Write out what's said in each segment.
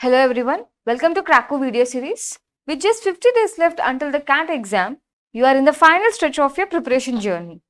Hello everyone, welcome to Cracku video series. With just 50 days left until the CAT exam, you are in the final stretch of your preparation journey.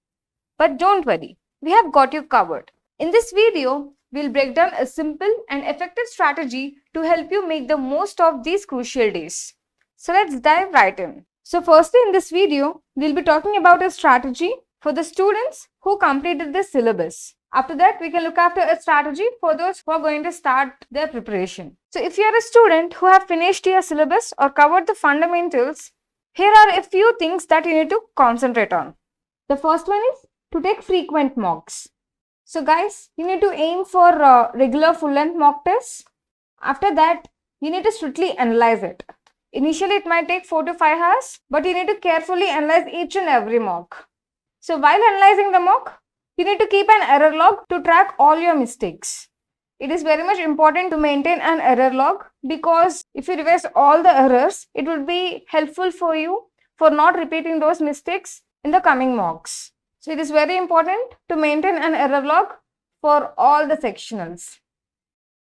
But don't worry, we have got you covered. In this video, we'll break down a simple and effective strategy to help you make the most of these crucial days. So let's dive right in. So firstly, in this video, we'll be talking about a strategy for the students who completed the syllabus. After that, we can look after a strategy for those who are going to start their preparation. So if you are a student who have finished your syllabus or covered the fundamentals, here are a few things that you need to concentrate on. The first one is to take frequent mocks. So guys, you need to aim for regular full-length mock tests. After that, you need to strictly analyze it. Initially, it might take 4 to 5 hours, but you need to carefully analyze each and every mock. So while analyzing the mock, you need to keep an error log to track all your mistakes. It is very much important to maintain an error log because if you revise all the errors, it would be helpful for you for not repeating those mistakes in the coming mocks. So it is very important to maintain an error log for all the sectionals.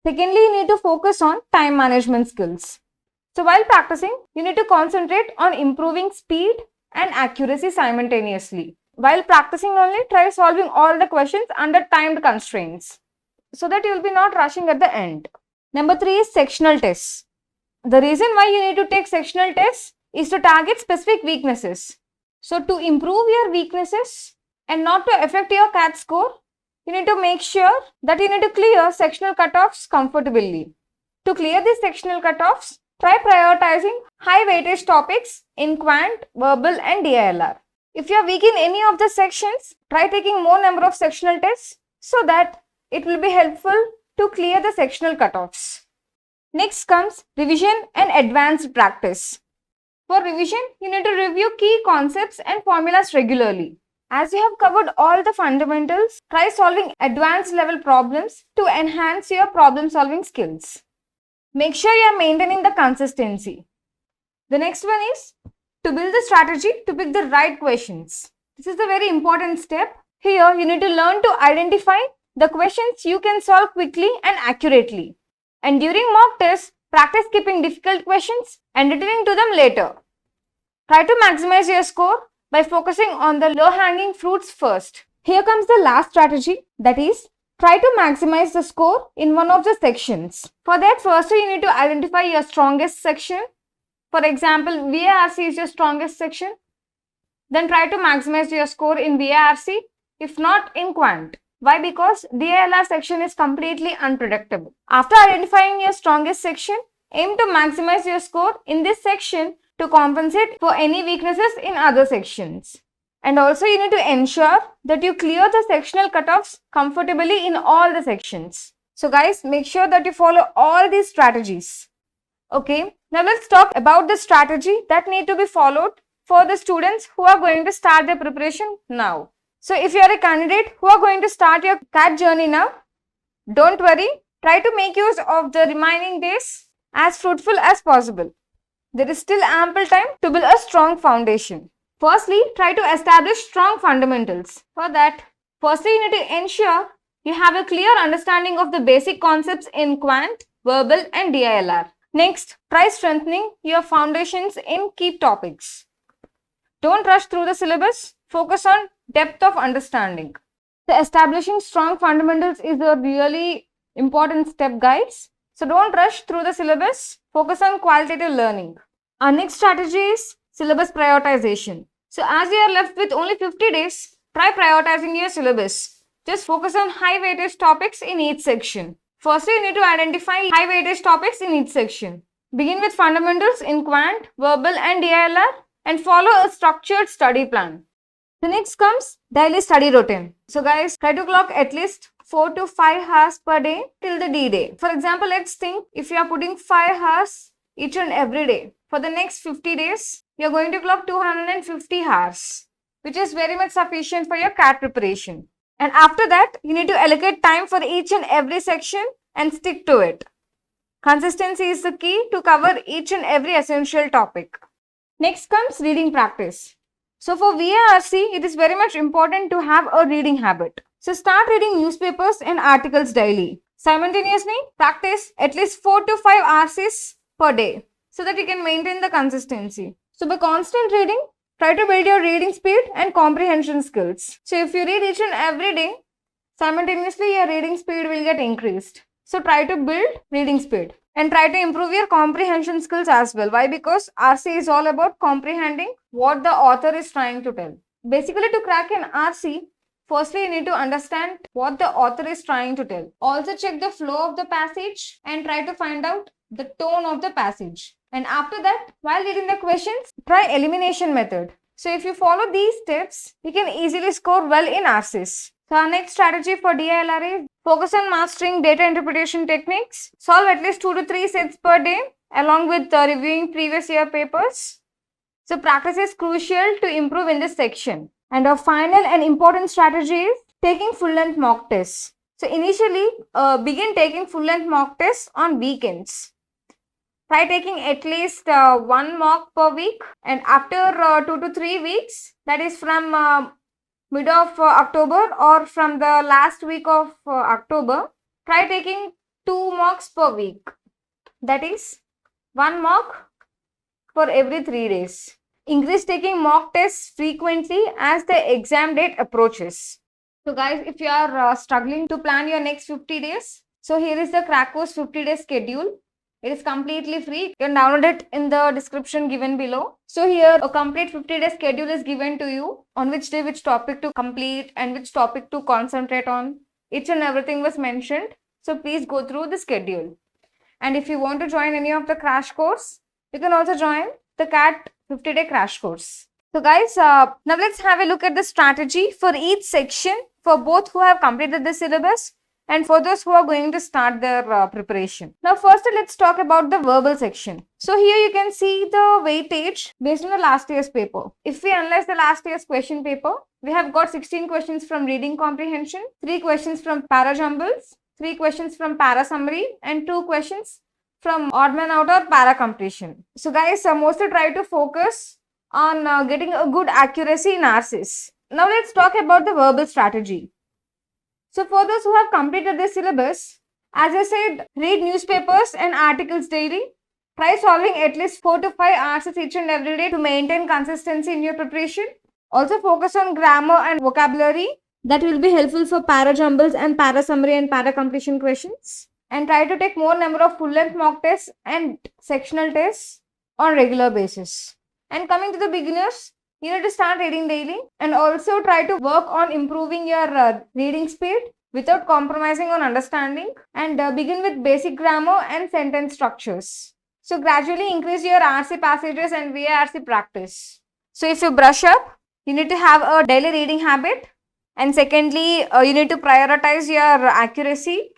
Secondly, you need to focus on time management skills. So while practicing, you need to concentrate on improving speed and accuracy simultaneously. While practicing only, try solving all the questions under timed constraints so that you will be not rushing at the end. Number 3 is sectional tests. The reason why you need to take sectional tests is to target specific weaknesses. So to improve your weaknesses and not to affect your CAT score, you need to make sure that you need to clear sectional cutoffs comfortably. To clear these sectional cutoffs, try prioritizing high weightage topics in Quant, verbal and DILR. If you are weak in any of the sections, try taking more number of sectional tests so that it will be helpful to clear the sectional cutoffs. Next comes revision and advanced practice. For revision, you need to review key concepts and formulas regularly. As you have covered all the fundamentals, try solving advanced level problems to enhance your problem solving skills. Make sure you are maintaining the consistency. The next one is to build the strategy to pick the right questions. This is a very important step. Here, you need to learn to identify the questions you can solve quickly and accurately. And during mock tests, practice keeping difficult questions and returning to them later. Try to maximize your score by focusing on the low-hanging fruits first. Here comes the last strategy, that is, try to maximize the score in one of the sections. For that, first you need to identify your strongest section. For example, VARC is your strongest section. Then try to maximize your score in VARC, if not in Quant. Why? Because DILR section is completely unpredictable. After identifying your strongest section, aim to maximize your score in this section to compensate for any weaknesses in other sections. And also you need to ensure that you clear the sectional cutoffs comfortably in all the sections. So guys, make sure that you follow all these strategies. Okay, now let's talk about the strategy that need to be followed for the students who are going to start their preparation now. So if you are a candidate who are going to start your CAT journey now, don't worry, try to make use of the remaining days as fruitful as possible. There is still ample time to build a strong foundation. Firstly, try to establish strong fundamentals. For that, firstly you need to ensure you have a clear understanding of the basic concepts in Quant, verbal and DILR. Next, try strengthening your foundations in key topics. Don't rush through the syllabus, focus on depth of understanding. The establishing strong fundamentals is a really important step, guys. So don't rush through the syllabus, focus on qualitative learning. Our next strategy is syllabus prioritization. So as you are left with only 50 days, try prioritizing your syllabus. Just focus on high weightage topics in each section. Firstly, you need to identify high weightage topics in each section. Begin with fundamentals in Quant, verbal and DILR and follow a structured study plan. The next comes daily study routine. So guys, try to clock at least 4 to 5 hours per day till the D-Day. For example, let's think if you are putting 5 hours each and every day. For the next 50 days, you are going to clock 250 hours, which is very much sufficient for your CAT preparation. And after that, you need to allocate time for each and every section and stick to it. Consistency is the key to cover each and every essential topic. Next comes reading practice. So for VARC, it is very much important to have a reading habit. So start reading newspapers and articles daily. Simultaneously, practice at least 4 to 5 RCs per day so that you can maintain the consistency. So by constant reading, try to build your reading speed and comprehension skills. So if you read each and every day, simultaneously your reading speed will get increased. So try to build reading speed and try to improve your comprehension skills as well. Why? Because RC is all about comprehending what the author is trying to tell. Basically, to crack an RC, firstly, you need to understand what the author is trying to tell. Also check the flow of the passage and try to find out the tone of the passage. And after that, while reading the questions, try elimination method. So if you follow these steps, you can easily score well in RCs. So our next strategy for DILR is focus on mastering data interpretation techniques. Solve at least 2 to 3 sets per day along with reviewing previous year papers. So practice is crucial to improve in this section. And our final and important strategy is taking full-length mock tests. So initially, begin taking full-length mock tests on weekends. Try taking at least 1 mock per week, and after 2 to 3 weeks, that is from mid of October or from the last week of October, try taking 2 mocks per week. That is 1 mock for every 3 days. Increase taking mock tests frequently as the exam date approaches. So guys, if you are struggling to plan your next 50 days, so here is the Cracku's 50-day schedule. It is completely free. You can download it in the description given below. So here a complete 50-day schedule is given to you, on which day which topic to complete and which topic to concentrate on. Each and everything was mentioned. So please go through the schedule. And if you want to join any of the crash course, you can also join the CAT 50-day crash course. So guys, now let's have a look at the strategy for each section for both who have completed the syllabus and for those who are going to start their preparation. Now first let's talk about the verbal section. So here you can see the weightage based on the last year's paper. If we analyze the last year's question paper, we have got 16 questions from reading comprehension, 3 questions from para jumbles, 3 questions from para summary and 2 questions from odd man out or para completion. So guys, mostly try to focus on getting a good accuracy in RCs. Now let's talk about the verbal strategy. So for those who have completed the syllabus, as I said, read newspapers and articles daily. Try solving at least 4 to 5 RCs each and every day to maintain consistency in your preparation. Also focus on grammar and vocabulary. That will be helpful for para jumbles and para summary and para completion questions. And try to take more number of full-length mock tests and sectional tests on regular basis. And coming to the beginners, you need to start reading daily and also try to work on improving your reading speed without compromising on understanding, and begin with basic grammar and sentence structures. So gradually increase your RC passages and VARC practice. So if you brush up, you need to have a daily reading habit, and secondly, you need to prioritize your accuracy.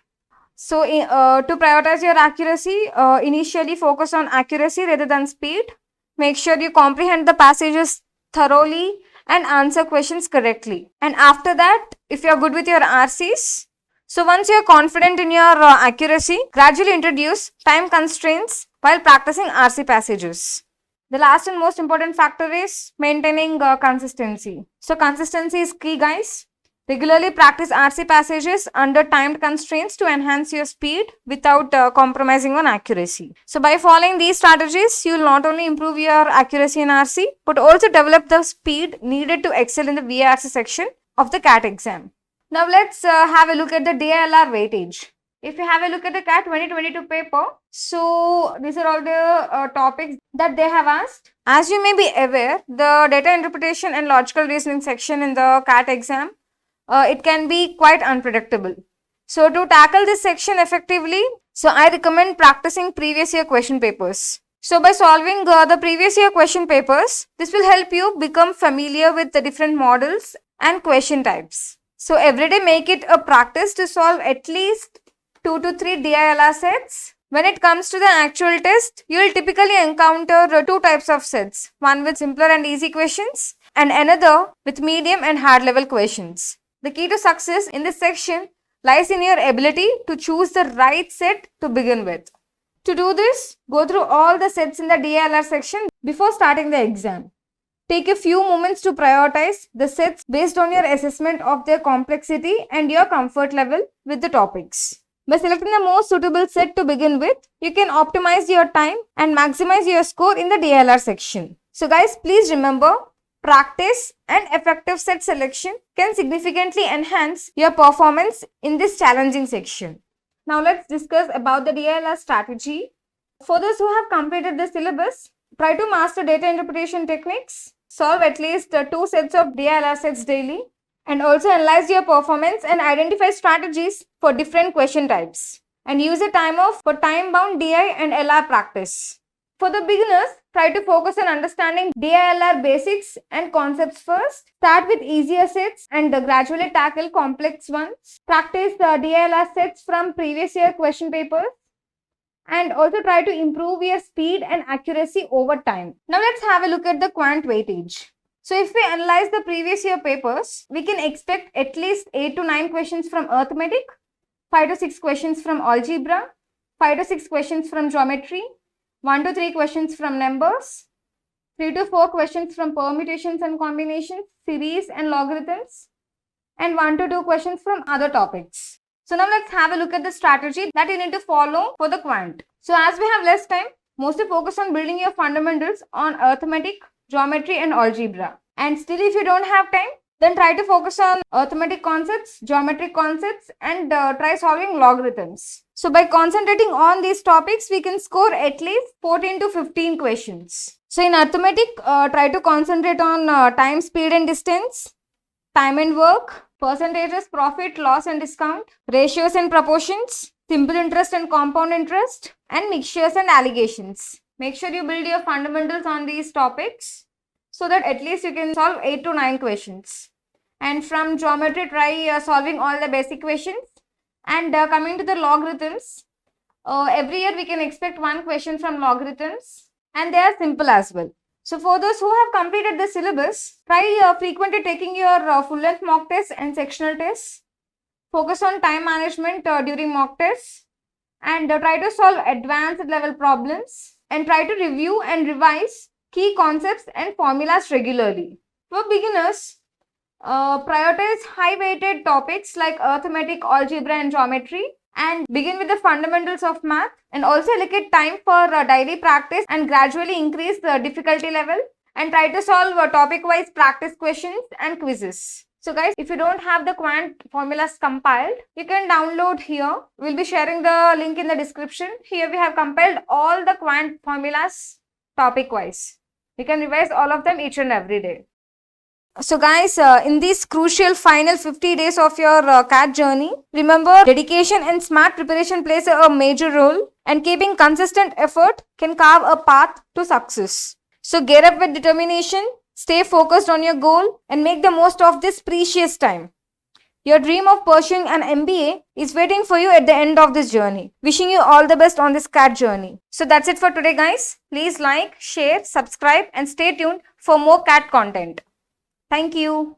So to prioritize your accuracy, initially focus on accuracy rather than speed. Make sure you comprehend the passages thoroughly and answer questions correctly. And after that, if you are good with your RCs, so once you are confident in your accuracy, gradually introduce time constraints while practicing RC passages. The last and most important factor is maintaining consistency. So consistency is key, guys. Regularly practice RC passages under timed constraints to enhance your speed without compromising on accuracy. So by following these strategies, you will not only improve your accuracy in RC, but also develop the speed needed to excel in the VARC section of the CAT exam. Now let's have a look at the DILR weightage. If you have a look at the CAT 2022 paper, so these are all the topics that they have asked. As you may be aware, the data interpretation and logical reasoning section in the CAT exam, it can be quite unpredictable. So to tackle this section effectively, so I recommend practicing previous year question papers. So by solving the previous year question papers, this will help you become familiar with the different models and question types. So every day make it a practice to solve at least 2 to 3 DILR sets. When it comes to the actual test, you will typically encounter 2 types of sets. One with simpler and easy questions and another with medium and hard level questions. The key to success in this section lies in your ability to choose the right set to begin with. To do this, go through all the sets in the DILR section before starting the exam. Take a few moments to prioritize the sets based on your assessment of their complexity and your comfort level with the topics. By selecting the most suitable set to begin with, you can optimize your time and maximize your score in the DILR section. So guys, please remember, practice and effective set selection can significantly enhance your performance in this challenging section. Now let's discuss about the DILR strategy. For those who have completed the syllabus, try to master data interpretation techniques, solve at least 2 sets of DILR sets daily, and also analyze your performance and identify strategies for different question types. And use a timer for time-bound DI and LR practice. For the beginners, try to focus on understanding DILR basics and concepts first. Start with easier sets and gradually tackle complex ones. Practice the DILR sets from previous year question papers. And also try to improve your speed and accuracy over time. Now let's have a look at the quant weightage. So if we analyze the previous year papers, we can expect at least 8 to 9 questions from arithmetic, 5 to 6 questions from algebra, 5 to 6 questions from geometry, 1 to 3 questions from numbers, 3 to 4 questions from permutations and combinations, series and logarithms, and 1 to 2 questions from other topics. So now let's have a look at the strategy that you need to follow for the quant. So as we have less time, mostly focus on building your fundamentals on arithmetic, geometry and algebra. And still if you don't have time, then try to focus on arithmetic concepts, geometric concepts and try solving logarithms. So by concentrating on these topics, we can score at least 14 to 15 questions. So in arithmetic, try to concentrate on time, speed and distance, time and work, percentages, profit, loss and discount, ratios and proportions, simple interest and compound interest, and mixtures and allegations. Make sure you build your fundamentals on these topics so that at least you can solve 8 to 9 questions. And from geometry, try solving all the basic questions. And coming to the logarithms, every year we can expect 1 question from logarithms and they are simple as well. So for those who have completed the syllabus, try frequently taking your full-length mock tests and sectional tests. Focus on time management during mock tests and try to solve advanced level problems and try to review and revise key concepts and formulas regularly. For beginners, prioritize high-weighted topics like arithmetic, algebra and geometry and begin with the fundamentals of math and also allocate time for daily practice and gradually increase the difficulty level and try to solve topic-wise practice questions and quizzes. So guys, if you don't have the quant formulas compiled, you can download here. We'll be sharing the link in the description. Here we have compiled all the quant formulas topic-wise. You can revise all of them each and every day. So guys, in these crucial final 50 days of your CAT journey, remember dedication and smart preparation plays a major role and keeping consistent effort can carve a path to success. So get up with determination, stay focused on your goal and make the most of this precious time. Your dream of pursuing an MBA is waiting for you at the end of this journey. Wishing you all the best on this CAT journey. So that's it for today guys. Please like, share, subscribe and stay tuned for more CAT content. Thank you.